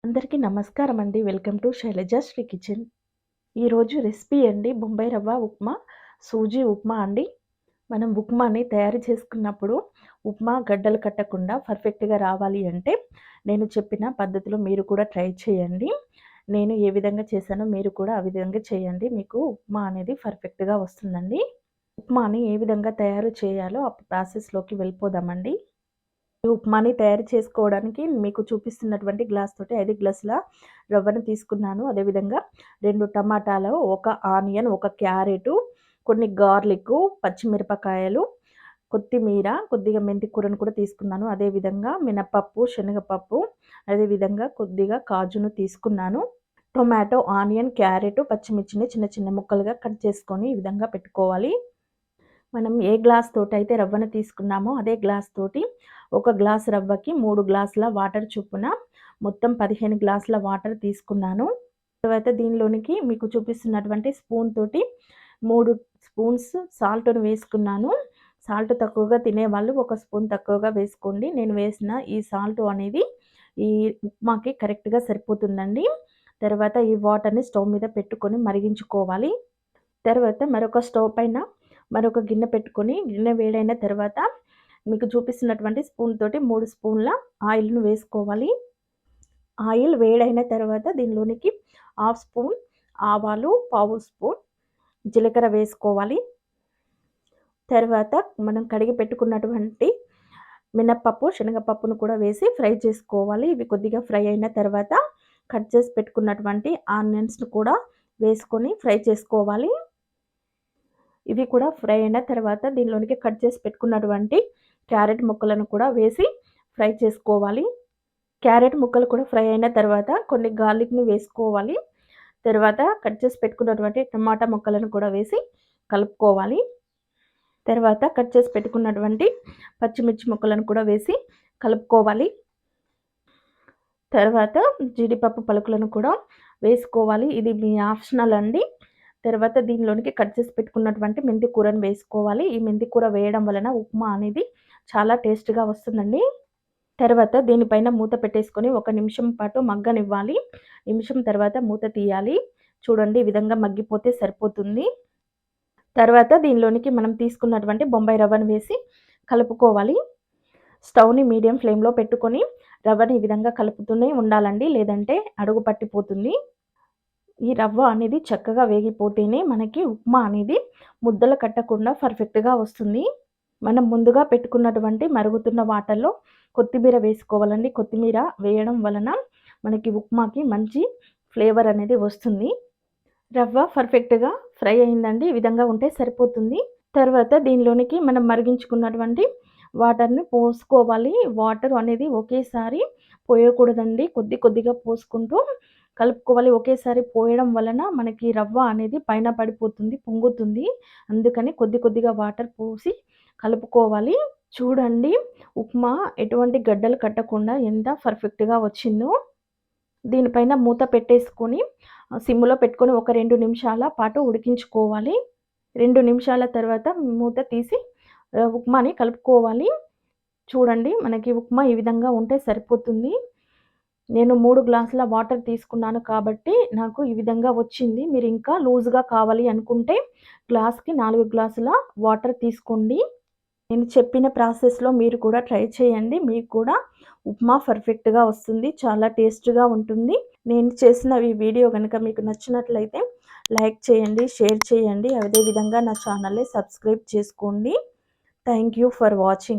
అందరికీ నమస్కారం అండి. Welcome to Shailajasri kitchen. ఈరోజు రెసిపీ అండి బొంబాయి రవ్వ ఉప్మా, సూజీ ఉప్మా అండి. మనం ఉప్మాని తయారు చేసుకున్నప్పుడు ఉప్మా గడ్డలు కట్టకుండా పర్ఫెక్ట్‌గా రావాలి అంటే నేను చెప్పిన పద్ధతిలో మీరు కూడా ట్రై చేయండి. నేను ఏ విధంగా చేశానో మీరు కూడా ఆ విధంగా చేయండి. మీకు ఉప్మా అనేది పర్ఫెక్ట్‌గా వస్తుందండి. ఉప్మాని ఏ విధంగా తయారు చేయాలో ఆ ప్రాసెస్‌లోకి వెళ్ళిపోదామండి. ఈ ఉప్మాని తయారు చేసుకోవడానికి మీకు చూపిస్తున్నటువంటి గ్లాస్ తోటి 5 గ్లాసుల రవ్వను తీసుకున్నాను. అదేవిధంగా 2 టమాటాలు, 1 ఆనియన్, 1 క్యారెటు, కొన్ని గార్లికు, పచ్చిమిరపకాయలు, కొత్తిమీర, కొద్దిగా మెంతి కూరను కూడా తీసుకున్నాను. అదేవిధంగా మినపప్పు, శనగపప్పు, అదేవిధంగా కొద్దిగా కాజును తీసుకున్నాను. టొమాటో, ఆనియన్, క్యారెటు, పచ్చిమిర్చిని చిన్న చిన్న ముక్కలుగా కట్ చేసుకొని ఈ విధంగా పెట్టుకోవాలి. మనం ఏ గ్లాస్ తోటైతే రవ్వను తీసుకున్నామో అదే గ్లాస్ తోటి 1 గ్లాస్ రవ్వకి 3 గ్లాసుల వాటర్ చొప్పున మొత్తం 15 గ్లాసుల వాటర్ తీసుకున్నాను. తర్వాత దీనిలోనికి మీకు చూపిస్తున్నటువంటి స్పూన్ తోటి 3 స్పూన్స్ సాల్ట్‌ను వేసుకున్నాను. సాల్ట్ తక్కువగా తినేవాళ్ళు 1 స్పూన్ తక్కువగా వేసుకోండి. నేను వేసిన ఈ సాల్ట్ అనేది ఈ ఉప్మాకి కరెక్ట్‌గా సరిపోతుందండి. తర్వాత ఈ వాటర్‌ని స్టవ్ మీద పెట్టుకొని మరిగించుకోవాలి. తర్వాత మరొక స్టవ్ పైన మరొక గిన్నె పెట్టుకొని గిన్నె వేడైన తర్వాత మీకు చూపిస్తున్నటువంటి స్పూన్ తోటి 3 స్పూన్ల ఆయిల్‌ను వేసుకోవాలి. ఆయిల్ వేడైన తర్వాత దీనిలోనికి హాఫ్ స్పూన్ ఆవాలు, పావు స్పూన్ జీలకర్ర వేసుకోవాలి. తర్వాత మనం కడిగి పెట్టుకున్నటువంటి మినపప్పు, శనగపప్పును కూడా వేసి ఫ్రై చేసుకోవాలి. ఇవి కొద్దిగా ఫ్రై అయిన తర్వాత కట్ చేసి పెట్టుకున్నటువంటి ఆనియన్స్‌ను కూడా వేసుకొని ఫ్రై చేసుకోవాలి. ఇవి కూడా ఫ్రై అయిన తర్వాత దీనిలోనికి కట్ చేసి పెట్టుకున్నటువంటి క్యారెట్ ముక్కలను కూడా వేసి ఫ్రై చేసుకోవాలి. క్యారెట్ ముక్కలు కూడా ఫ్రై అయిన తర్వాత కొన్ని గార్లిక్‌ని వేసుకోవాలి. తర్వాత కట్ చేసి పెట్టుకున్నటువంటి టమాటా ముక్కలను కూడా వేసి కలుపుకోవాలి. తర్వాత కట్ చేసి పెట్టుకున్నటువంటి పచ్చిమిర్చి ముక్కలను కూడా వేసి కలుపుకోవాలి. తర్వాత జీడిపప్పు పలుకులను కూడా వేసుకోవాలి. ఇది మీ ఆప్షనల్ అండి. తర్వాత దీనిలోనికి కట్ చేసి పెట్టుకున్నటువంటి మెంతి కూరను వేసుకోవాలి. ఈ మెంతి కూర వేయడం వలన ఉప్మా అనేది చాలా టేస్ట్‌గా వస్తుందండి. తర్వాత దీనిపైన మూత పెట్టేసుకొని 1 నిమిషం పాటు మగ్గనివ్వాలి. నిమిషం తర్వాత మూత తీయాలి. చూడండి ఈ విధంగా మగ్గిపోతే సరిపోతుంది. తర్వాత దీనిలోనికి మనం తీసుకున్నటువంటి బొంబాయి రవ్వను వేసి కలుపుకోవాలి. స్టవ్‌ని మీడియం ఫ్లేమ్‌లో పెట్టుకొని రవ్వని ఈ విధంగా కలుపుతూనే ఉండాలండి. లేదంటే అడుగు పట్టిపోతుంది. ఈ రవ్వ అనేది చక్కగా వేగిపోతేనే మనకి ఉప్మా అనేది ముద్దలు కట్టకుండా పర్ఫెక్ట్‌గా వస్తుంది. మనం ముందుగా పెట్టుకున్నటువంటి మరుగుతున్న వాటర్‌లో కొత్తిమీర వేసుకోవాలండి. కొత్తిమీర వేయడం వలన మనకి ఉప్మాకి మంచి ఫ్లేవర్ అనేది వస్తుంది. రవ్వ పర్ఫెక్ట్‌గా ఫ్రై అయిందండి. ఈ విధంగా ఉంటే సరిపోతుంది. తర్వాత దీనిలోనికి మనం మరిగించుకున్నటువంటి వాటర్‌ని పోసుకోవాలి. వాటర్ అనేది ఒకేసారి పోయకూడదండి. కొద్ది కొద్దిగా పోసుకుంటూ కలుపుకోవాలి. ఒకేసారి పోయడం వలన మనకి రవ్వ అనేది పైన పడిపోతుంది, పొంగుతుంది. అందుకని కొద్ది కొద్దిగా వాటర్ పోసి కలుపుకోవాలి. చూడండి ఉప్మా ఎటువంటి గడ్డలు కట్టకుండా ఎంత పర్ఫెక్ట్‌గా వచ్చిందో. దీనిపైన మూత పెట్టేసుకొని సిమ్‌లో పెట్టుకొని ఒక 2 నిమిషాల పాటు ఉడికించుకోవాలి. 2 నిమిషాల తర్వాత మూత తీసి ఉప్మాని కలుపుకోవాలి. చూడండి మనకి ఉప్మా ఈ విధంగా ఉంటే సరిపోతుంది. నేను 3 గ్లాసుల వాటర్ తీసుకున్నాను కాబట్టి నాకు ఈ విధంగా వచ్చింది. మీరు ఇంకా లూజ్‌గా కావాలి అనుకుంటే గ్లాస్‌కి 4 గ్లాసుల వాటర్ తీసుకోండి. నేను చెప్పిన ప్రాసెస్‌లో మీరు కూడా ట్రై చేయండి. మీకు కూడా ఉప్మా పర్ఫెక్ట్‌గా వస్తుంది. చాలా టేస్ట్‌గా ఉంటుంది. నేను చేసిన ఈ వీడియో గనుక మీకు నచ్చినట్లయితే లైక్ చేయండి, షేర్ చేయండి. అదే విధంగా నా ఛానల్‌ని సబ్స్క్రైబ్ చేసుకోండి. Thank you for watching.